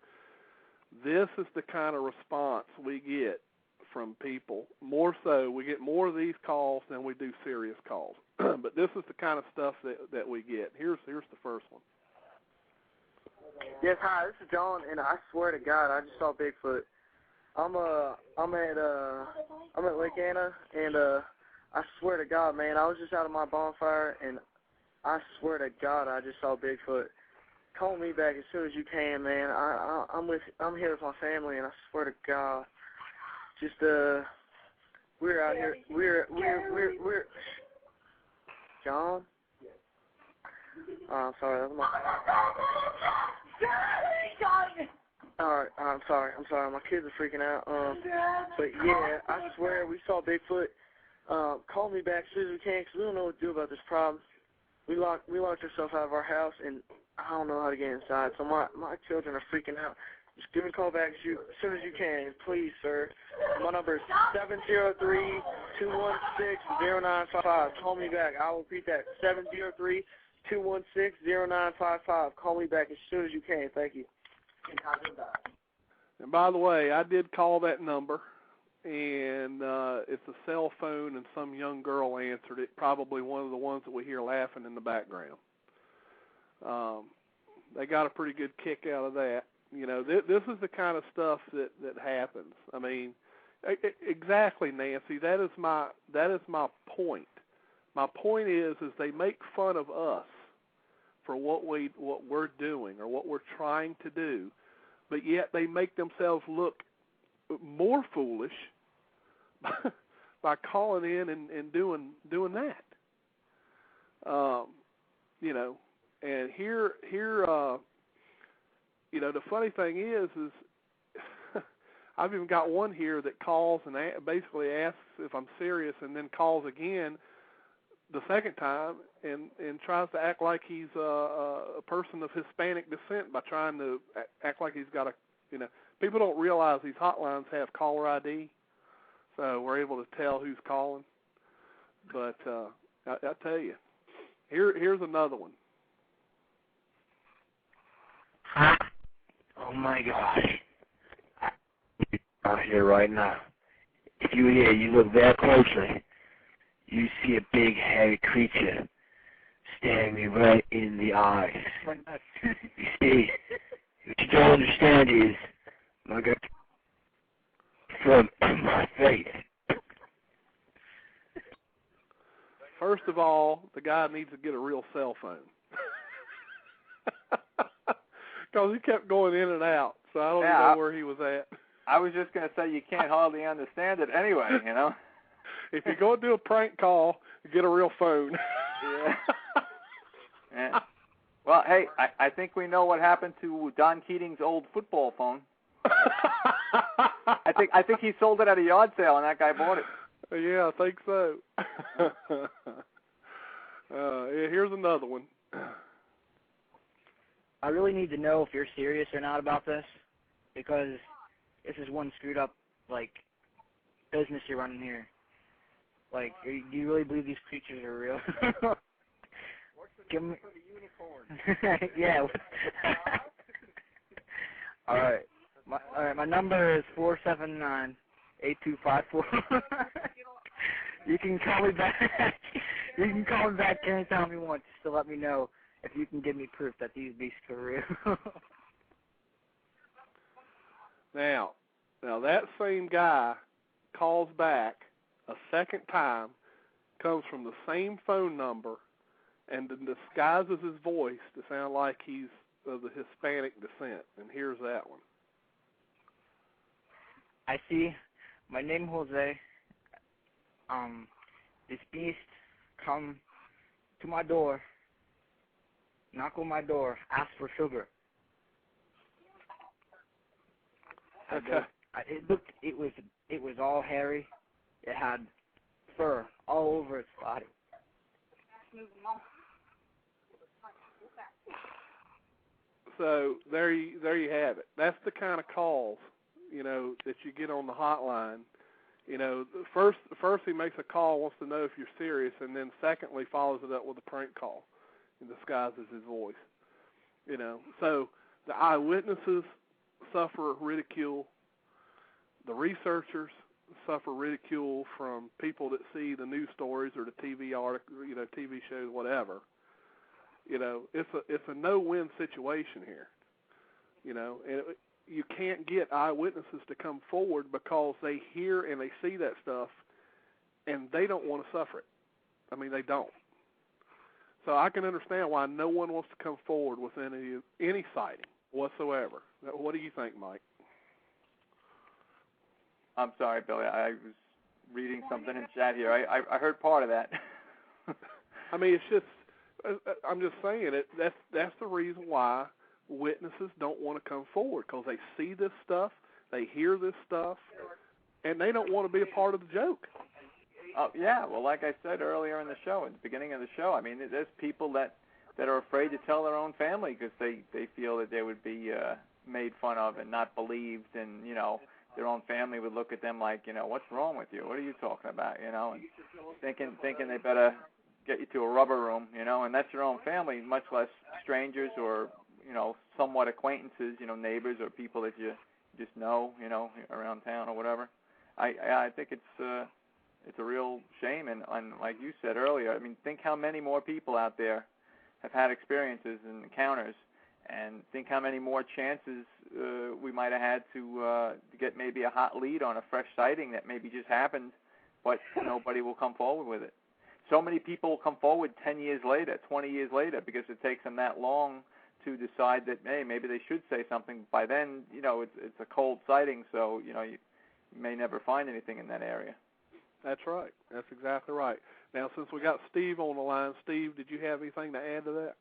this is the kind of response we get from people. More so, we get more of these calls than we do serious calls. But this is the kind of stuff that we get. Here's the first one. Yes, hi, this is John, and I swear to God, I just saw Bigfoot. I'm at Lake Anna, and I swear to God, man, I was just out of my bonfire, and I swear to God, I just saw Bigfoot. Call me back as soon as you can, man. I'm here with my family, and I swear to God, just we're out here, we're John. Oh, I'm sorry, that was my. All right, I'm sorry. My kids are freaking out. But yeah, I swear we saw Bigfoot. Call me back as soon as we can, 'cause we don't know what to do about this problem. We locked ourselves out of our house, and I don't know how to get inside. So my children are freaking out. Just give me a call back as soon as you can, please, sir. My number is 703-216-0955. Call me back. I'll repeat that: 703-216-0955. Call me back as soon as you can. Thank you. And by the way, I did call that number, and it's a cell phone, and some young girl answered it, probably one of the ones that we hear laughing in the background. They got a pretty good kick out of that. You know, this is the kind of stuff that happens. I mean, exactly, Nancy. That is my point. My point is they make fun of us for what we're doing or what we're trying to do, but yet they make themselves look more foolish by calling in and doing that. You know, and here you know, the funny thing is I've even got one here that calls and basically asks if I'm serious, and then calls again the second time and tries to act like he's a person of Hispanic descent by trying to act like he's got a, you know, people don't realize these hotlines have caller ID, so we're able to tell who's calling. But I tell you, here's another one. Oh my gosh. Out here right now. If you look very closely, you see a big hairy creature staring me right in the eyes. You see, what you don't understand is my God, from my face. First of all, the guy needs to get a real cell phone. Because he kept going in and out, so I don't even know where he was at. I was just going to say you can't hardly understand it anyway, you know. If you're going to do a prank call, get a real phone. Yeah. Well, hey, I think we know what happened to Don Keating's old football phone. I think he sold it at a yard sale, and that guy bought it. Yeah, I think so. Here's another one. I really need to know if you're serious or not about this, because this is one screwed up, like, business you're running here. Like, do you really believe these creatures are real? Give me... Yeah. All right, my number is 479-8254. You can call me back. You can call me back anytime you want, just to let me know if you can give me proof that these beasts are real. Now that same guy calls back a second time, comes from the same phone number, and then disguises his voice to sound like he's of the Hispanic descent. And here's that one. I see. My name Jose. This beast come to my door, knock on my door, ask for sugar. Okay. It was all hairy. It had fur all over its body. So there you have it. That's the kind of calls, you know, that you get on the hotline. You know, first he makes a call, wants to know if you're serious, and then secondly follows it up with a prank call and disguises his voice. You know, so the eyewitnesses suffer ridicule. The researchers suffer ridicule from people that see the news stories or the TV article, you know, TV shows, whatever. You know, it's a no-win situation here. You know, and you can't get eyewitnesses to come forward because they hear and they see that stuff, and they don't want to suffer it. I mean, they don't. So I can understand why no one wants to come forward with any sighting whatsoever. What do you think, Mike? I'm sorry, Billy. I was reading something in chat here. I heard part of that. I mean, it's just, I'm just saying it. That's the reason why witnesses don't want to come forward, because they see this stuff, they hear this stuff, and they don't want to be a part of the joke. Yeah, well, like I said earlier in the show, at the beginning of the show, I mean, there's people that are afraid to tell their own family because they feel that they would be made fun of and not believed, and, you know, their own family would look at them like, you know, what's wrong with you? What are you talking about? You know, and thinking they better get you to a rubber room, you know, and that's your own family, much less strangers or, you know, somewhat acquaintances, you know, neighbors or people that you just know, you know, around town or whatever. I think it's a real shame, and like you said earlier, I mean, think how many more people out there have had experiences and encounters, and think how many more chances we might have had to get maybe a hot lead on a fresh sighting that maybe just happened, but nobody will come forward with it. So many people will come forward 10 years later, 20 years later, because it takes them that long to decide that, hey, maybe they should say something. By then, it's a cold sighting, so, you may never find anything in that area. That's right. That's exactly right. Now, since we got Steve on the line, Steve, did you have anything to add to that?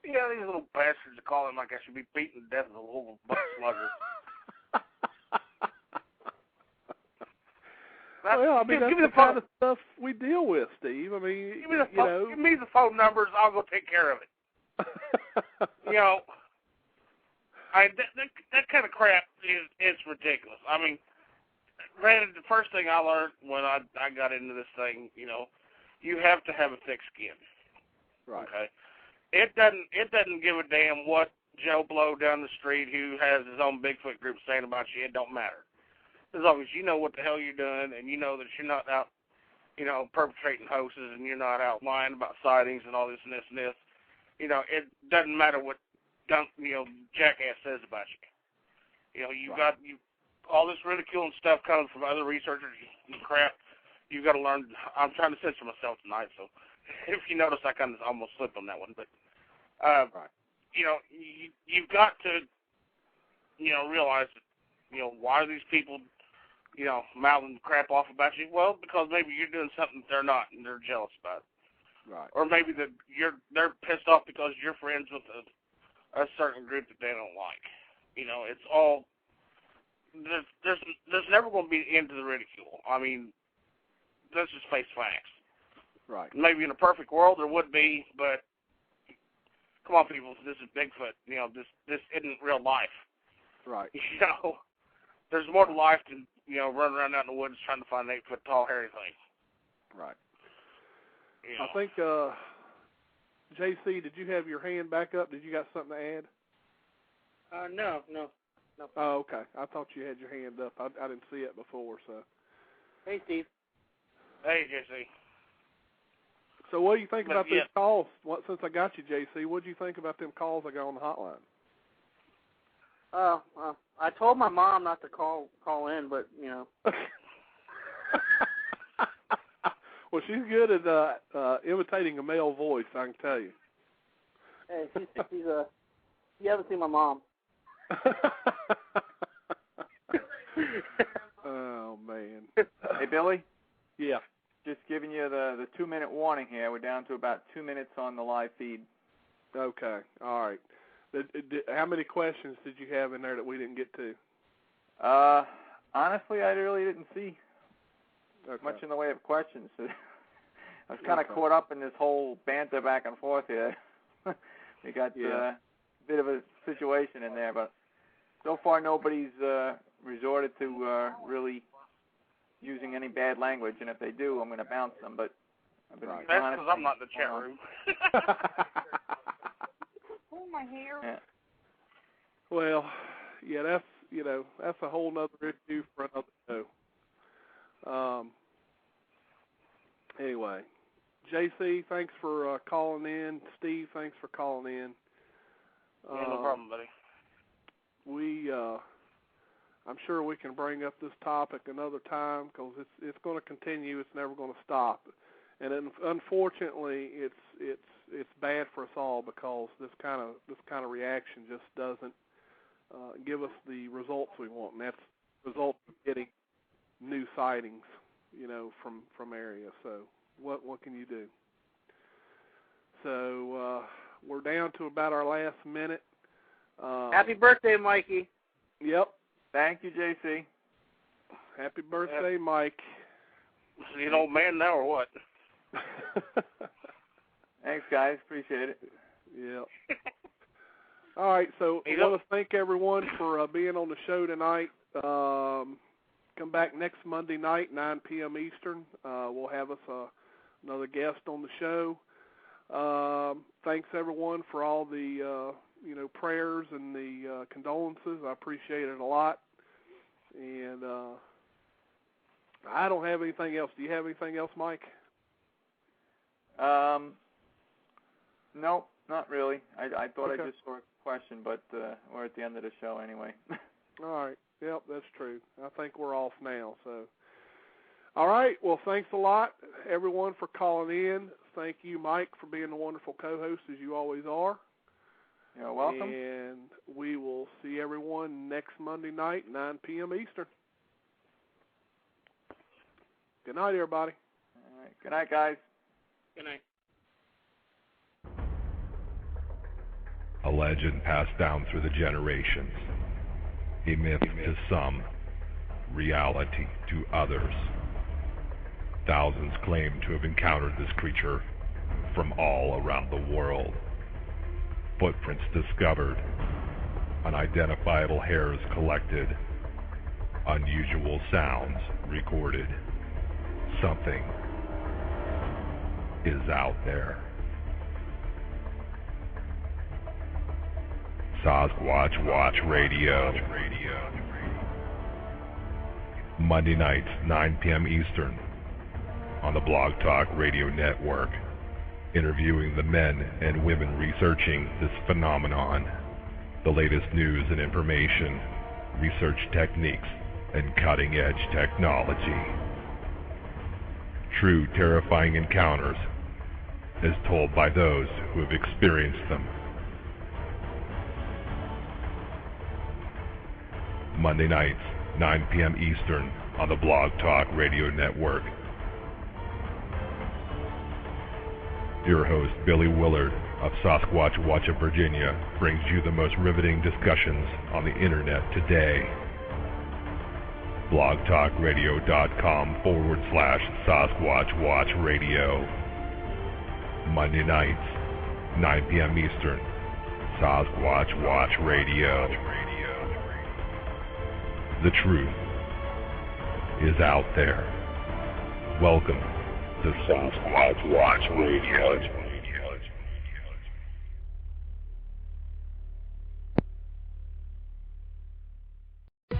Yeah, these little bastards are calling like I should be beaten to death with a little butt slugger. Well, I mean, that's the kind of stuff we deal with, Steve. I mean, give me the phone numbers. I'll go take care of it. That kind of crap is ridiculous. I mean, granted, the first thing I learned when I got into this thing, you have to have a thick skin. Right. Okay. It doesn't give a damn what Joe Blow down the street who has his own Bigfoot group saying about you. It don't matter. As long as you know what the hell you're doing and you know that you're not out, perpetrating hoaxes and you're not out lying about sightings and all this and this and this, it doesn't matter what jackass says about you. You've got all this ridicule and stuff coming from other researchers and crap. You've got to learn. I'm trying to censor myself tonight, so if you notice, I kind of almost slipped on that one. But you've got to realize that why are these people mouthing crap off about you? Well, because maybe you're doing something that they're not, and they're jealous about it. Right. Or maybe they're pissed off because you're friends with a certain group that they don't like. It's all there's never going to be an end to the ridicule. I mean, let's just face facts. Right. Maybe in a perfect world there would be, but come on, people, this is Bigfoot. This isn't real life. Right. There's more to life than running around out in the woods trying to find an 8-foot tall hairy thing. Right. I think JC, did you have your hand back up? Did you got something to add? No. Oh, okay. I thought you had your hand up. I didn't see it before, so. Hey, Steve. Hey, JC. So what do you think about these calls? Since I got you, JC, what do you think about them calls I got on the hotline? I told my mom not to call in, but, Well, she's good at imitating a male voice, I can tell you. Hey, you haven't seen my mom. Oh, man. Hey, Billy? Yeah. Just giving you the 2-minute warning here. We're down to about 2 minutes on the live feed. Okay. All right. How many questions did you have in there that we didn't get to? Honestly, I really didn't see much in the way of questions. I was kind of caught up in this whole banter back and forth here. We got a bit of a situation in there, but so far nobody's resorted to really using any bad language, and if they do, I'm going to bounce them. But I've been That's because I'm not in the chat room. Oh, my hair. Yeah. Well, that's a whole nother issue for another show. Anyway, JC, thanks for calling in. Steve, thanks for calling in. No problem, buddy. I'm sure we can bring up this topic another time because it's going to continue. It's never going to stop, and unfortunately, it's bad for us all because this kind of reaction just doesn't give us the results we want, and that's the result of getting new sightings, from areas. So what can you do? So we're down to about our last minute. Happy birthday, Mikey. Yep. Thank you, JC. Happy birthday, Mike. Is he an old man now or what? Thanks, guys. Appreciate it. Yeah. All right, so I want to thank everyone for being on the show tonight. Come back next Monday night, 9 p.m. Eastern. We'll have us another guest on the show. Thanks, everyone, for all the prayers and the condolences. I appreciate it a lot. And I don't have anything else. Do you have anything else, Mike? No, not really. I thought Okay. I just saw a question, but we're at the end of the show anyway. All right. Yep, that's true. I think we're off now. So, all right. Well, thanks a lot, everyone, for calling in. Thank you, Mike, for being a wonderful co-host, as you always are. You're welcome. And we will see everyone next Monday night, 9 p.m. Eastern. Good night, everybody. All right. Good night, guys. Good night. A legend passed down through the generations. A myth to some, reality to others. Thousands claim to have encountered this creature from all around the world. Footprints discovered, unidentifiable hairs collected, unusual sounds recorded. Something is out there. Sasquatch Watch Radio. Monday nights, 9 p.m. Eastern, on the Blog Talk Radio Network, interviewing the men and women researching this phenomenon, the latest news and information, research techniques, and cutting-edge technology. True terrifying encounters, as told by those who have experienced them. Monday nights, 9 p.m. Eastern, on the Blog Talk Radio Network. Your host, Billy Willard of Sasquatch Watch of Virginia, brings you the most riveting discussions on the internet today. blogtalkradio.com/Sasquatch Watch Radio. Monday nights, 9 p.m. Eastern, Sasquatch Watch Radio. The truth is out there. Welcome to Sasquatch Watch Radio.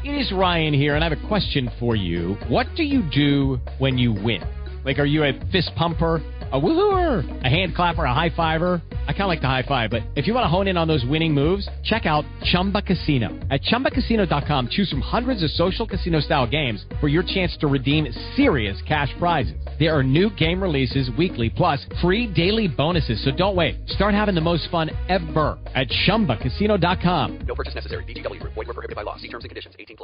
It is Ryan here, and I have a question for you. What do you do when you win? Like, are you a fist pumper, a woohooer, a hand clapper, a high fiver? I kind of like the high five, but if you want to hone in on those winning moves, check out Chumba Casino. At ChumbaCasino.com, choose from hundreds of social casino-style games for your chance to redeem serious cash prizes. There are new game releases weekly, plus free daily bonuses, so don't wait. Start having the most fun ever at ChumbaCasino.com. No purchase necessary. VGW Group. Void where prohibited by law. See terms and conditions. 18+.